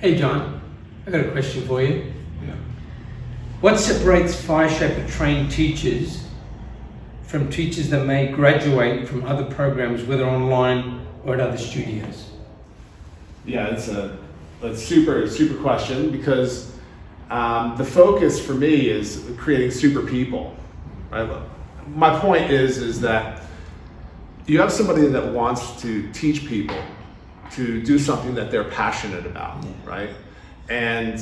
Hey John, I got a question for you. Yeah. What separates Fire Shaper trained teachers from teachers that may graduate from other programs, whether online or at other studios? Yeah, it's a super question because the focus for me is creating super people. Right? My point is that you have somebody that wants to teach people to do something that they're passionate about, right? And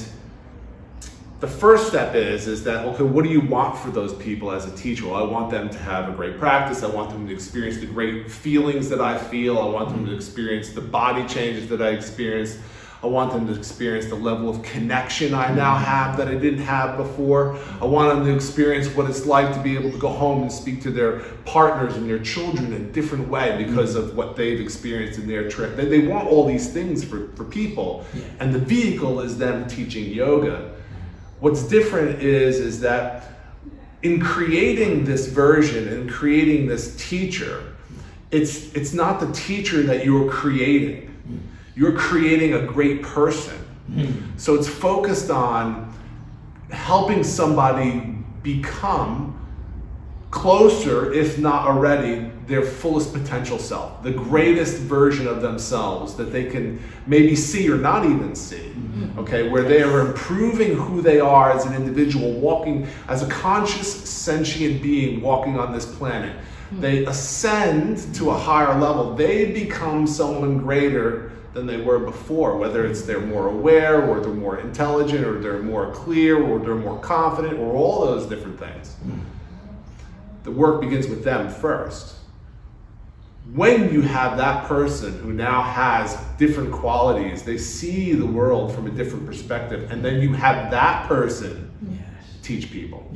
the first step is that, okay, what do you want for those people as a teacher? Well, I want them to have a great practice. I want them to experience the great feelings that I feel. I want them to experience the body changes that I experienced. I want them to experience the level of connection I now have that I didn't have before. I want them to experience what it's like to be able to go home and speak to their partners and their children in a different way because of what they've experienced in their trip. They want all these things for people. And the vehicle is them teaching yoga. What's different is that in creating this version and creating this teacher, it's not the teacher that you're creating. You're creating a great person. So it's focused on helping somebody become closer, if not already, their fullest potential self, the greatest version of themselves that they can maybe see or not even see, okay? Where they are improving who they are as an individual, walking as a conscious, sentient being walking on this planet. They ascend to a higher level. They become someone greater than they were before, whether it's they're more aware, or they're more intelligent, or they're more clear, or they're more confident, or all those different things. The work begins with them first. When you have that person who now has different qualities, they see the world from a different perspective, and then you have that person teach people.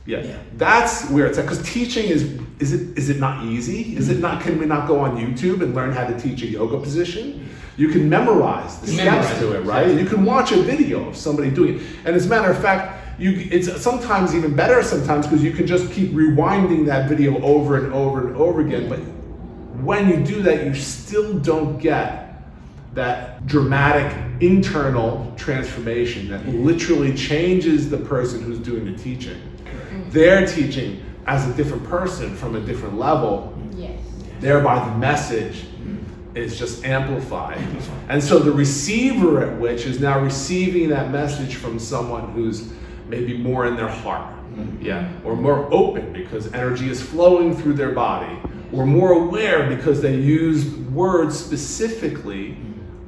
Yeah, that's where it's at. Because teaching is it not easy? Can we not go on YouTube and learn how to teach a yoga position? You can memorize the steps to it, right? And you can watch a video of somebody doing it. And as a matter of fact, it's sometimes even better sometimes because you can just keep rewinding that video over and over and over again. But when you do that, you still don't get that dramatic internal transformation that literally changes the person who's doing the teaching. They're teaching as a different person from a different level, thereby the message is just amplified. And so the receiver at which is now receiving that message from someone who's maybe more in their heart, or more open because energy is flowing through their body, or more aware because they use words specifically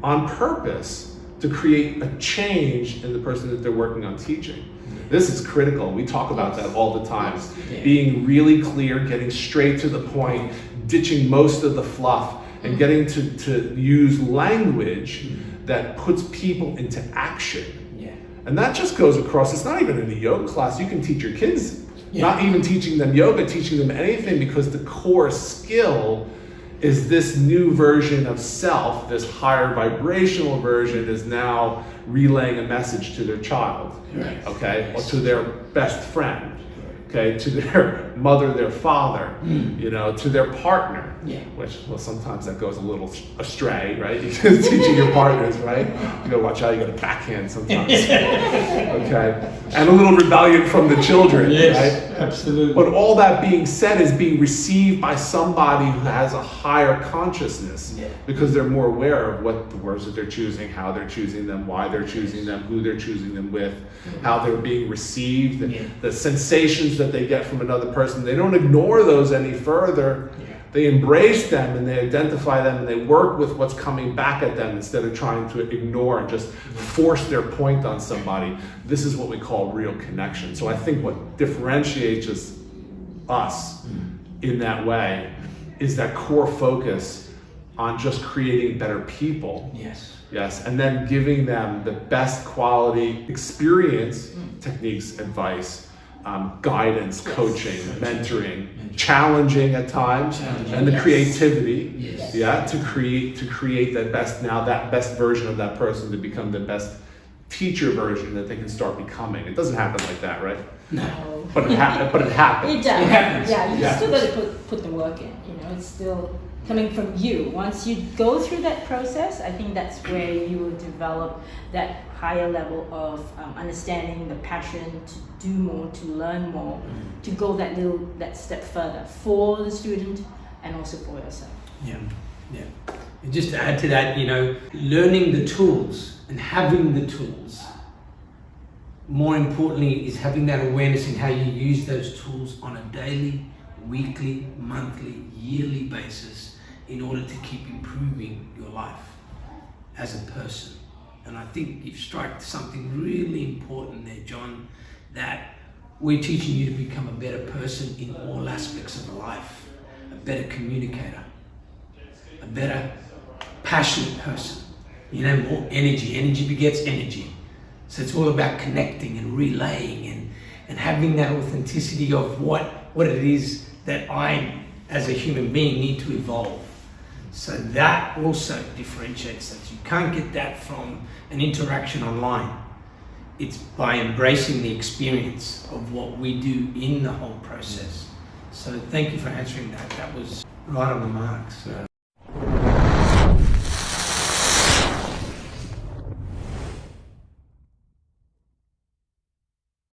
on purpose to create a change in the person that they're working on teaching. This is critical. We talk about that all the time. Being really clear, getting straight to the point, ditching most of the fluff, and getting to use language that puts people into action. And that just goes across. It's not even in a yoga class. You can teach your kids, not even teaching them yoga, teaching them anything, because the core skill is this new version of self, this higher vibrational version is now relaying a message to their child, okay, or to their best friend, okay, to their mother, their father, to their partner, which, well, sometimes that goes a little astray, right? You're teaching your partners, right? You gotta watch out, you gotta backhand sometimes, okay? And a little rebellion from the children, right? Absolutely. But all that being said is being received by somebody who has a higher consciousness because they're more aware of what the words that they're choosing, how they're choosing them, why they're choosing them, who they're choosing them with, how they're being received, the sensations that they get from another person. They don't ignore those any further. They embrace them and they identify them and they work with what's coming back at them instead of trying to ignore and just force their point on somebody. This is what we call real connection. So I think what differentiates us in that way is that core focus on just creating better people. Yes, and then giving them the best quality experience, techniques, advice, guidance, coaching, mentoring, challenging at times, and the creativity, to create that best version of that person to become the best teacher version that they can start becoming. It doesn't happen like that, right? No. But it happens. It does. It happens. Yeah, you still got to put the work in. It's still coming from you. Once you go through that process, I think that's where you will develop that higher level of understanding, the passion to do more, to learn more, to go that step further for the student and also for yourself. Yeah, yeah. And just to add to that, you know, learning the tools and having the tools, more importantly, is having that awareness in how you use those tools on a daily, weekly, monthly, yearly basis in order to keep improving your life as a person. And I think you've struck something really important there, John, that we're teaching you to become a better person in all aspects of life, a better communicator, a better passionate person, you know, more energy. Energy begets energy. So it's all about connecting and relaying and having that authenticity of what it is that I, as a human being, need to evolve. So that also differentiates us. You can't get that from an interaction online. It's by embracing the experience of what we do in the whole process. So thank you for answering that. That was right on the mark. So.